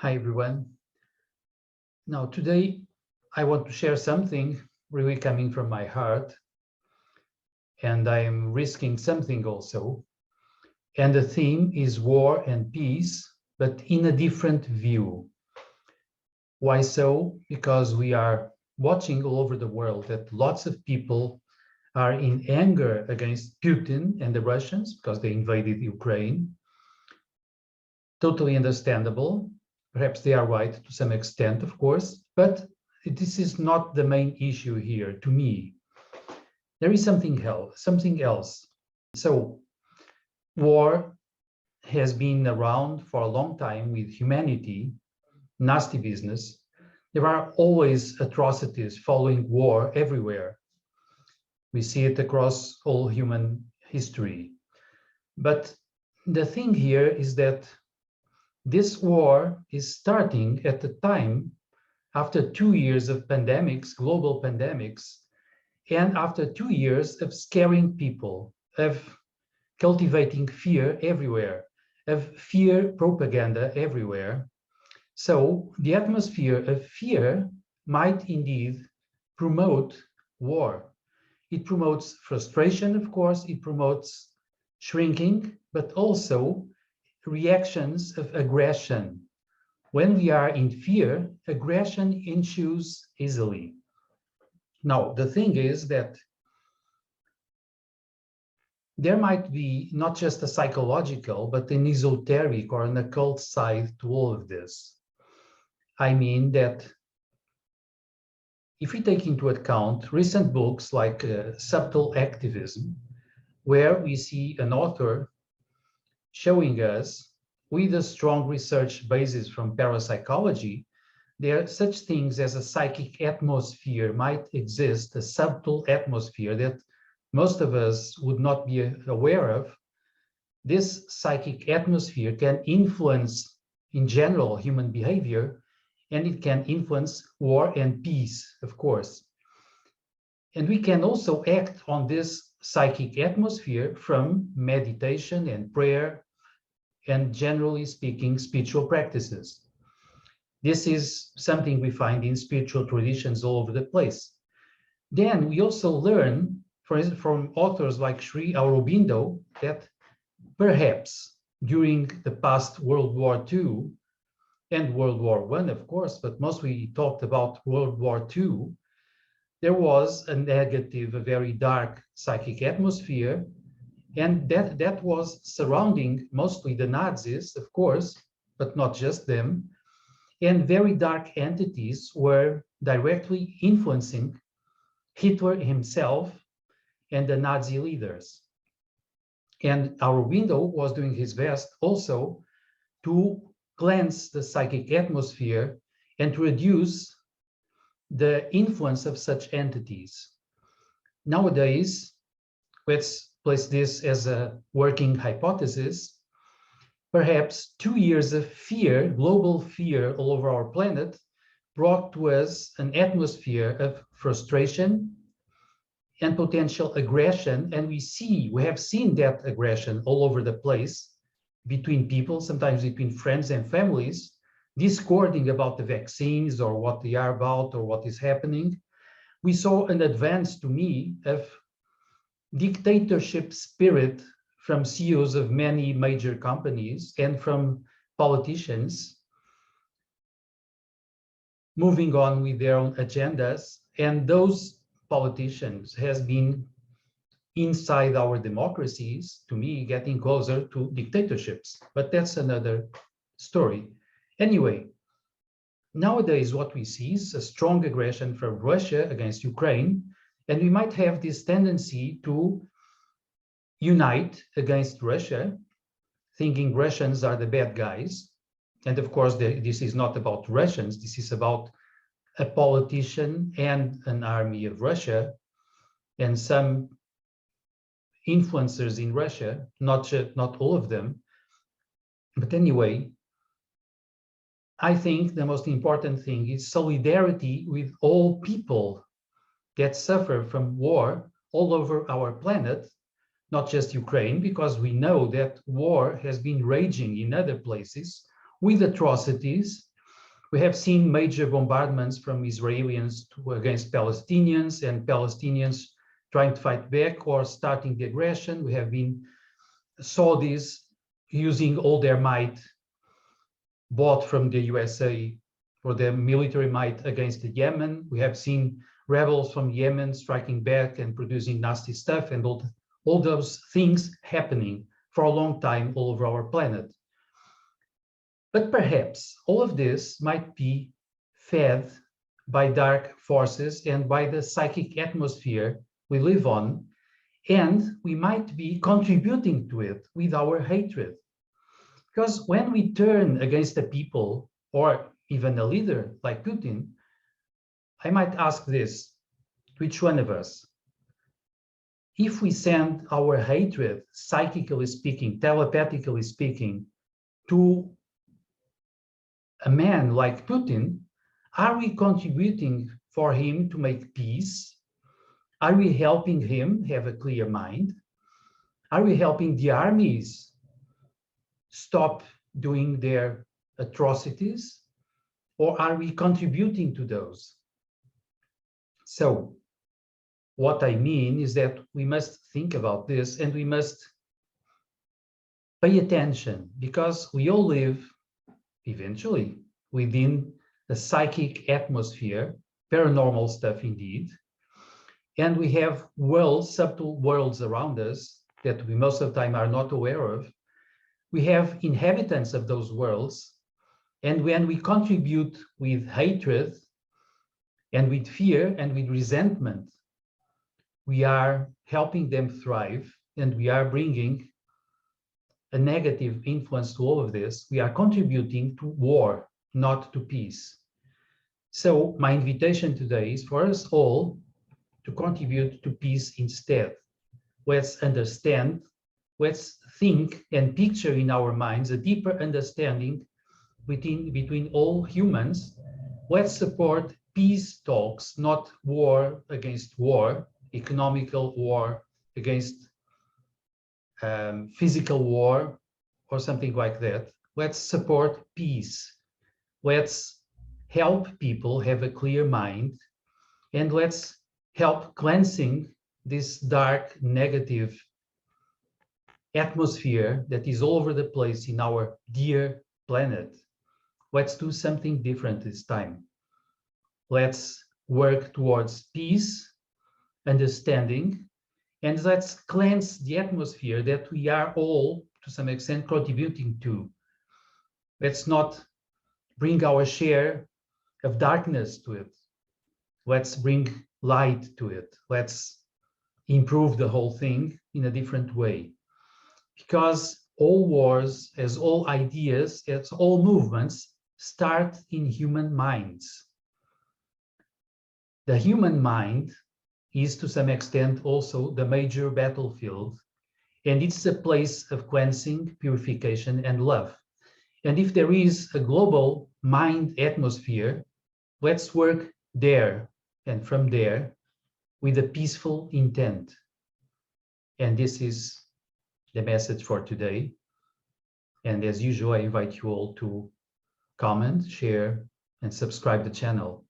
Hi, everyone. Now, today, I want to share something really coming from my heart, and I am risking something also. And the theme is war and peace, but in a different view. Why so? Because we are watching all over the world that lots of people are in anger against Putin and the Russians because they invaded Ukraine. Totally understandable. Perhaps they are right to some extent, of course, but this is not the main issue here to me. There is something else. So war has been around for a long time with humanity, nasty business. There are always atrocities following war everywhere. We see it across all human history. But the thing here is that this war is starting at the time after 2 years of pandemics, global pandemics, and after 2 years of scaring people, of cultivating fear everywhere, of fear propaganda everywhere. So the atmosphere of fear might indeed promote war. It promotes frustration, of course, it promotes shrinking, but also reactions of aggression. When we are in fear, aggression ensues easily. Now, the thing is that there might be not just a psychological, but an esoteric or an occult side to all of this. I mean that if we take into account recent books like Subtle Activism, where we see an author showing us, with a strong research basis from parapsychology, there are such things as a psychic atmosphere might exist, a subtle atmosphere that most of us would not be aware of. This psychic atmosphere can influence, in general, human behavior, and it can influence war and peace, of course. And we can also act on this psychic atmosphere from meditation and prayer, and generally speaking, spiritual practices. This is something we find in spiritual traditions all over the place. Then we also learn, for instance, from authors like Sri Aurobindo, that perhaps during the past World War II and World War I, of course, but mostly talked about World War II, there was a negative, a very dark psychic atmosphere, and that was surrounding mostly the Nazis, of course, but not just them, and very dark entities were directly influencing Hitler himself and the Nazi leaders. And Aurobindo was doing his best also to cleanse the psychic atmosphere and to reduce the influence of such entities. Nowadays, let's place this as a working hypothesis. Perhaps 2 years of fear, global fear all over our planet, brought to us an atmosphere of frustration and potential aggression. And we have seen that aggression all over the place between people, sometimes between friends and families, discording about the vaccines or what they are about or what is happening. We saw an advance, to me, of dictatorship spirit from CEOs of many major companies and from politicians moving on with their own agendas. And those politicians has been inside our democracies, to me, getting closer to dictatorships. But that's another story. Anyway, nowadays what we see is a strong aggression from Russia against Ukraine, and we might have this tendency to unite against Russia, thinking Russians are the bad guys. And of course, this is not about Russians, this is about a politician and an army of Russia and some influencers in Russia, not all of them. But anyway, I think the most important thing is solidarity with all people that suffer from war all over our planet, not just Ukraine, because we know that war has been raging in other places with atrocities, We have seen major bombardments from Israelis against Palestinians, and Palestinians trying to fight back or starting the aggression. We have been Saudis using all their might bought from the USA for their military might against the Yemen. We have seen rebels from Yemen striking back and producing nasty stuff, and all those things happening for a long time all over our planet. But perhaps all of this might be fed by dark forces and by the psychic atmosphere we live on, and we might be contributing to it with our hatred. Because when we turn against a people or even a leader like Putin, I might ask this, which one of us? If we send our hatred, psychically speaking, telepathically speaking, to a man like Putin, are we contributing for him to make peace? Are we helping him have a clear mind? Are we helping the armies stop doing their atrocities? Or are we contributing to those? So what I mean is that we must think about this, and we must pay attention, because we all live eventually within a psychic atmosphere, paranormal stuff indeed. And we have worlds, subtle worlds around us that we most of the time are not aware of. We have inhabitants of those worlds. And when we contribute with hatred and with fear and with resentment, we are helping them thrive, and we are bringing a negative influence to all of this. We are contributing to war, not to peace. So my invitation today is for us all to contribute to peace instead. Let's understand, let's think and picture in our minds a deeper understanding between all humans. Let's support peace talks, not war against war, economical war against physical war or something like that. Let's support peace. Let's help people have a clear mind, and let's help cleansing this dark, negative atmosphere that is all over the place in our dear planet. Let's do something different this time. Let's work towards peace, understanding, and let's cleanse the atmosphere that we are all, to some extent, contributing to. Let's not bring our share of darkness to it. Let's bring light to it. Let's improve the whole thing in a different way. Because all wars, as all ideas, as all movements, start in human minds. The human mind is to some extent also the major battlefield, and it's a place of cleansing, purification, and love. And if there is a global mind atmosphere, let's work there and from there with a peaceful intent. And this is the message for today. And as usual, I invite you all to comment, share, and subscribe the channel.